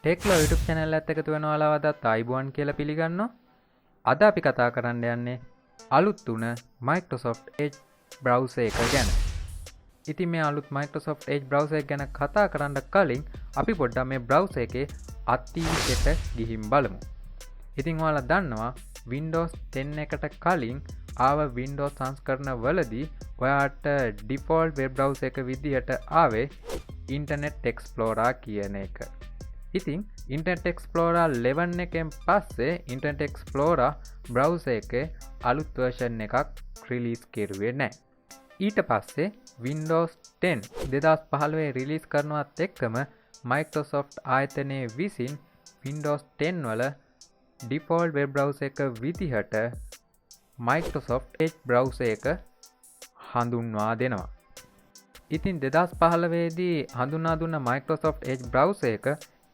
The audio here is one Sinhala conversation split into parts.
techlowa YouTube channel එකත් එකතු වෙනවලා වදත් ආයිබුවන් කියලා පිළිගන්නවා. අද අපි කතා කරන්න යන්නේ අලුත් තුන Microsoft Edge browser එක ගැන. ඉතින් මේ අලුත් Microsoft Edge browser එක ගැන කතා කරන්න කලින් අපි පොඩ්ඩක් මේ browser එකේ අතීතයට ගිහින් බලමු. ඉතින් ඔයාලා දන්නවා Windows 10 එකට කලින් ආව Windows සංස්කරණ වලදී ඔයාට default web browser එක විදිහට ආවේ Internet Explorer කියන එක. ඉතින් Internet Explorer 11 එකෙන් පස්සේ Internet Explorer browser එකේ අලුත් version එකක් release කෙරුවේ නැහැ. ඊට පස්සේ Windows 10 2015 release කරනවත් එක්කම Microsoft ආයතනයේ විසින් Windows 10 වල default web browser එක විදිහට Microsoft Edge browser එක හඳුන්වා දෙනවා. ඉතින් 2015 දී හඳුන්වා දුන්න Microsoft Edge browser එක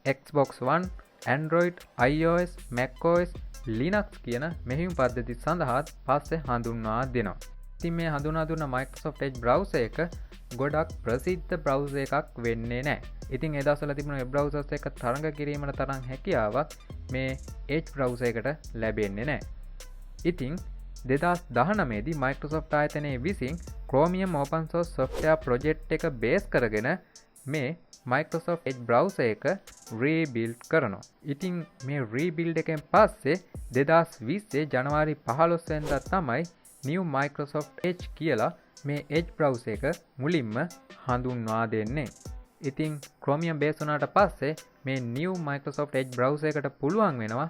Xbox One, Android, iOS, macOS, Linux කියන මෙහෙයුම් පද්ධති සඳහා පස්සේ හඳුන්වා දෙනවා. ඉතින් මේ හඳුන්වා දුන්න Microsoft Edge browser එක ගොඩක් ප්‍රසිද්ධ browser එකක් වෙන්නේ නැහැ. ඉතින් ඒ දවස්වල තිබුණ web browsers එක තරඟ කිරීමට තරම් හැකියාවක් මේ Edge browser එකට ලැබෙන්නේ නැහැ. ඉතින් 2019 දී Microsoft ආයතනයේ විසින් Chromium open source software project එක බේස් කරගෙන මේ Microsoft Edge browser එක rebuild කරනවා. ඉතින් මේ rebuild එකෙන් පස්සේ 2020 ජනවාරි 15 වෙනිදා තමයි new Microsoft Edge කියලා මේ Edge browser එක මුලින්ම හඳුන්වා දෙන්නේ. ඉතින් Chromium base වුණාට පස්සේ මේ new Microsoft Edge browser එකට පුළුවන් වෙනවා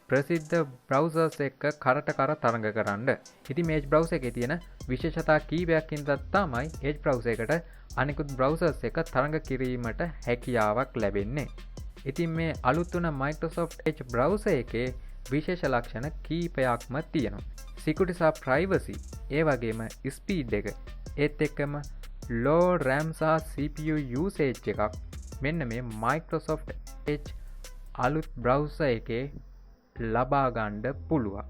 ප්‍රසිද්ධ browsers එක කරට කර තරඟ කරන්න. ඉතින් මේ Edge browser එකේ තියෙන විශේෂතා කීපයකින් තමයි Edge browser එකට අනිකුත් browsers එක තරඟ කිරීමට හැකියාවක් ලැබෙන්නේ. ඉතින් මේ අලුත් වුණ Microsoft Edge browser එකේ විශේෂ ලක්ෂණ කීපයක්ම තියෙනවා. security සහ privacy, ඒ වගේම speed එක, ඒත් එක්කම low RAM සහ CPU usage එකක් මෙන්න මේ Microsoft Edge අලුත් browser එකේ ලබා ගන්න පුළුවන්.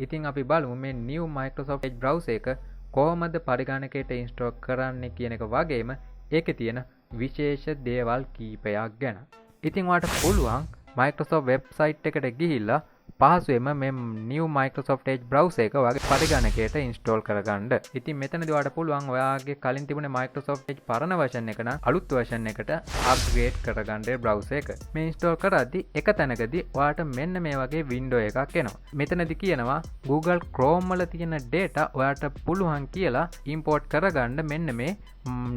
ඉතින් අපි බලමු මේ new Microsoft Edge browser එක කොහොමද පරිගණකයට install කරන්නේ කියන එක වගේම ඒකේ තියෙන විශේෂ දේවල් කීපයක් ගැන. ඉතින් ඔයාලට පුළුවන් Microsoft website එකට ගිහිල්ලා පහසුවෙන්ම මේ new Microsoft Edge browser එක ඔයාගේ පරිගණකයට install කරගන්න. ඉතින් මෙතනදී ඔයාලට පුළුවන් ඔයාගේ කලින් තිබුණේ Microsoft Edge පරණ version එක නම් අලුත් version එකට upgrade කරගන්න browser එක. මේ install කරද්දී එක තැනකදී ඔයාලට මෙන්න මේ වගේ window එකක් එනවා. මෙතනදී කියනවා Google Chrome වල තියෙන data ඔයාලට පුළුවන් කියලා import කරගන්න මෙන්න මේ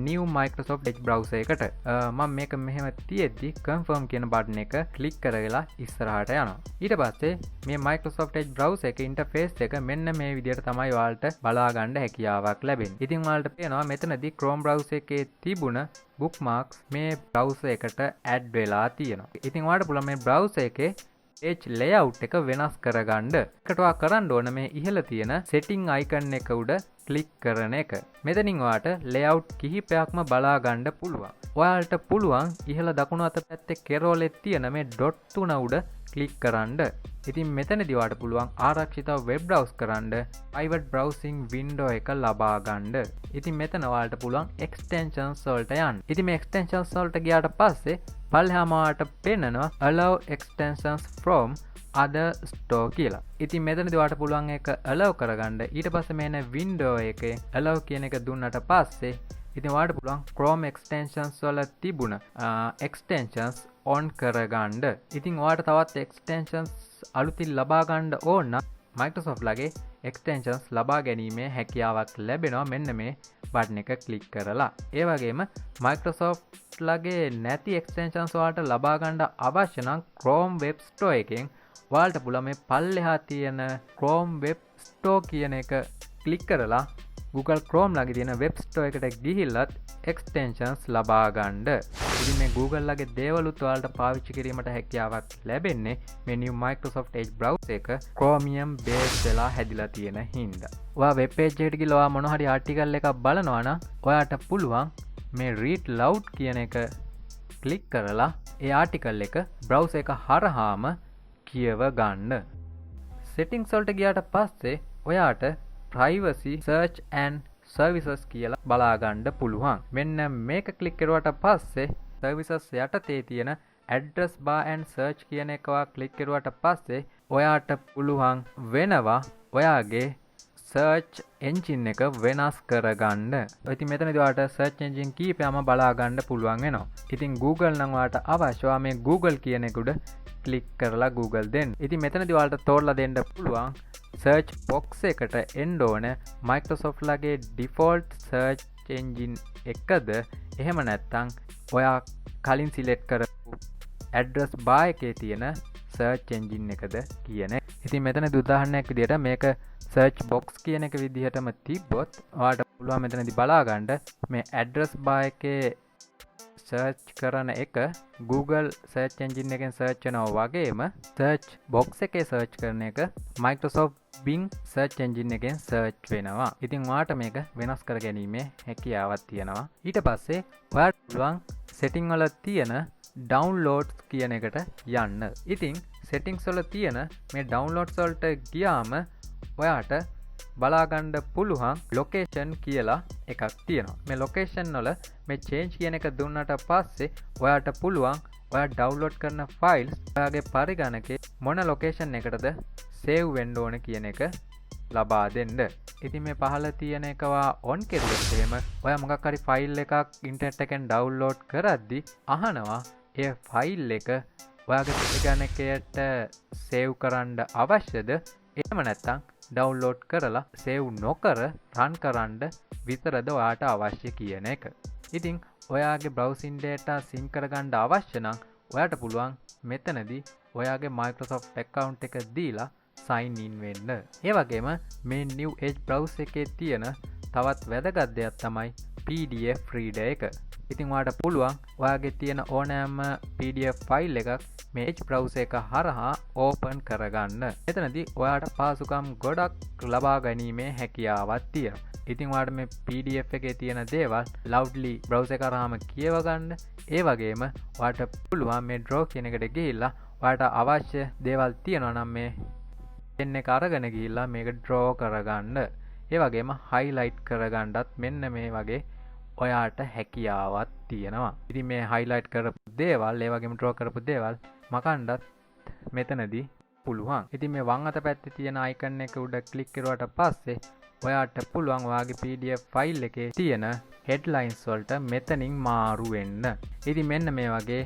new Microsoft Edge browser එකට. මම මේක මෙහෙම තියෙද්දි confirm කියන button එක click කරලා ඉස්සරහට යනවා. ඊට පස්සේ මේ Microsoft Edge browser එකේ interface එක මෙන්න මේ විදිහට තමයි ඔයාලට බලා ගන්න හැකියාවක් ලැබෙන්නේ. ඉතින් ඔයාලට පේනවා මෙතනදී Chrome browser එකේ තිබුණ bookmarks මේ browser එකට add වෙලා තියෙනවා. ඉතින් ඔයාලට පුළුවන් මේ browser එකේ page layout එක වෙනස් කරගන්න. ඒකට ඔයා කරන්න ඕන මේ ඉහළ තියෙන setting icon එක උඩ click කරන එක. මෙතනින් ඔයාලට layout කිහිපයක්ම බලා ගන්න පුළුවන්. ඔයාලට පුළුවන් ඉහළ දකුණු අත පැත්තේ කෙරෝලේ තියෙන මේ dot තුන උඩ click කරන්න. ඉතින් මෙතනදී ඔයාලට පුළුවන් ආරක්ෂිතව web browse කරන්න private browsing window එක ලබා ගන්න. ඉතින් මෙතන ඔයාලට පුළුවන් extensions වලට යන්න. ඉතින් මේ extensions වලට ගියාට පස්සේ පල්ලෙහාම ඔයාලට පෙන්නනවා allow extensions from other store කියලා. ඉතින් මෙතනදී ඔයාලට පුළුවන් ඒක allow කරගන්න. ඊට පස්සේ මේන window එකේ allow කියන එක දුන්නට පස්සේ ඉතින් ඔයාලට පුළුවන් Chrome extensions වල තිබුණ extensions on කරගන්න. ඉතින් ඔයාලට තවත් extensions අලුතින් ලබා ගන්න ඕන නම් Microsoft ලගේ extensions ලබා ගැනීමේ හැකියාවක් ලැබෙනවා මෙන්න මේ බටන් එක ක්ලික් කරලා. ඒ වගේම Microsoft ලගේ නැති extensions වලට ලබා ගන්න අවශ්‍ය නම් Chrome Web Store එකෙන් ඔයාලට පුළුවන් මේ පල්ලෙහා තියෙන Chrome Web Store කියන එක ක්ලික් කරලා Google Chrome ලගේ තියෙන web store එකට ගිහිල්ලත් extensions ලබා ගන්න. ඉතින් මේ Google ලගේ දේවලුත් ඔයාලට පාවිච්චි කිරීමට හැකියාවක් ලැබෙන්නේ මේ new Microsoft Edge browser එක Chromium base වෙලා හැදිලා තියෙන හින්දා. ඔයා web page එකට ගිහලා ඔයා මොන හරි article එකක් බලනවා නම් ඔයාට පුළුවන් මේ read loud කියන එක click කරලා ඒ article එක browser එක හරහාම කියව ගන්න. settings වලට ගියාට පස්සේ ඔයාට privacy search and services කියලා බලා ගන්න පුළුවන්. මෙන්න මේක ක්ලික් කරුවාට පස්සේ services යටතේ තියෙන address bar and search කියන එකවා ක්ලික් කරුවාට පස්සේ ඔයාට පුළුවන් වෙනවා ඔයාගේ search engine එක වෙනස් කරගන්න. ඉතින් මෙතනදී ඔයාලට search engine කීපයක්ම බලා ගන්න පුළුවන් වෙනවා. ඉතින් Google නම් ඔයාලට අවශ්‍යවා මේ Google කියන එක උඩ ක්ලික් කරලා Google දෙන්න. ඉතින් මෙතනදී ඔයාලට තෝරලා දෙන්න පුළුවන් search box එකට එන්න ඕන Microsoft ලගේ default search engine එකද එහෙම නැත්නම් ඔයා කලින් select කරපු address bar එකේ තියෙන search engine එකද කියන එක. ඉතින් මෙතනදී උදාහරණයක් විදිහට මේක search box කියන එක විදිහටම තිබ්බොත් ඔයාලට පුළුවන් මෙතනදී බලා ගන්න මේ address bar එකේ search කරන එක Google search engine එකෙන් search කරනවා වගේම search box එකේ search කරන එක Microsoft Bing search engine එකෙන් search වෙනවා. ඉතින් ඔයාලට මේක වෙනස් කර ගැනීමේ හැකියාවක් තියෙනවා. ඊට පස්සේ ඔයාලට පුළුවන් setting වල තියෙන downloads කියන එකට යන්න. ඉතින් settings වල තියෙන මේ downloads වලට ගියාම ඔයාට බලාගන්න පුළුවන් location කියලා එකක් තියෙනවා. මේ location වල මේ change කියන එක දුන්නාට පස්සේ ඔයාට පුළුවන් ඔයා download කරන files ඔයාගේ පරිගණකේ මොන location එකටද save වෙන්න ඕන කියන එක ලබා දෙන්න. ඉතින් මේ පහළ තියෙන එකවා on කෙරුවොත් එහෙම ඔයා මොකක් හරි file එකක් internet එකෙන් download කරද්දි අහනවා ඒ file එක ඔයාගේ පරිගණකයට save කරන්න අවශ්‍යද? එහෙම නැත්නම් download කරලා save නොකර run කරන්න විතරද ඔයාට අවශ්‍ය කියන එක. ඉතින් ඔයාගේ browsing data sync කරගන්න අවශ්‍ය නම් ඔයාට පුළුවන් මෙතනදී ඔයාගේ Microsoft account එක දීලා sign in වෙන්න. ඒ වගේම මේ new edge browser එකේ තියෙන තවත් වැදගත් දෙයක් තමයි PDF reader එක. ඉතින් ඔයාට පුළුවන් ඔයාගේ තියෙන ඕනෑම PDF file එකක් මේ edge browser එක හරහා open කරගන්න. එතනදී ඔයාට පහසුකම් ගොඩක් ලබා ගැනීමේ හැකියාවක් තියෙනවා. ඉතින් ඔයාට මේ PDF එකේ තියෙන දේවල් loudly browser එක හරහාම කියව ගන්න. ඒ වගේම ඔයාට පුළුවන් මේ draw කියන එකට ගිහිල්ලා ඔයාට අවශ්‍ය දේවල් තියෙනවා නම් මේ pen එක අරගෙන ගිහිල්ලා මේක draw කරගන්න. ඒ වගේම highlight කරගන්නත් මෙන්න මේ වගේ ඔයාට හැකියාවක් තියෙනවා. ඉතින් මේ highlight කරපු දේවල් ඒ වගේම draw කරපු දේවල් මකන්නත් මෙතනදී පුළුවන්. ඉතින් මේ වම් අත පැත්තේ තියෙන icon එක උඩ ක්ලික් කරුවාට පස්සේ ඔයාට පුළුවන් ඔයාගේ PDF file එකේ තියෙන headlines වලට මෙතනින් මාරු වෙන්න. ඉතින් මෙන්න මේ වගේ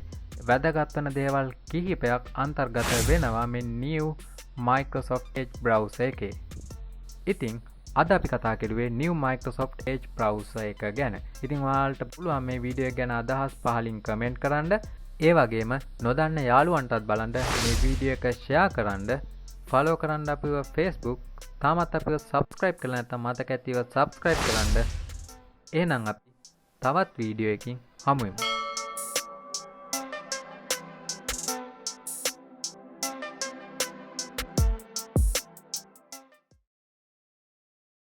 වැදගත් වෙන දේවල් කිහිපයක් අන්තර්ගත වෙනවා මේ new Microsoft Edge browser එකේ. ඉතින් අද අපි කතා කරුවේ new Microsoft Edge browser එක ගැන. ඉතින් ඔයාලට පුළුවන් මේ වීඩියෝ එක ගැන අදහස් පහලින් කමෙන්ට් කරන්න. ඒ වගේම නොදන්න යාළුවන්ටත් බලන්න මේ වීඩියෝ එක share කරන්න. follow කරන්න අපිව Facebook. තාමත් අපිව subscribe කරලා නැත්නම් මතක ඇතිව subscribe කරන්න. එහෙනම් අපි තවත් වීඩියෝ එකකින් හමු වෙමු.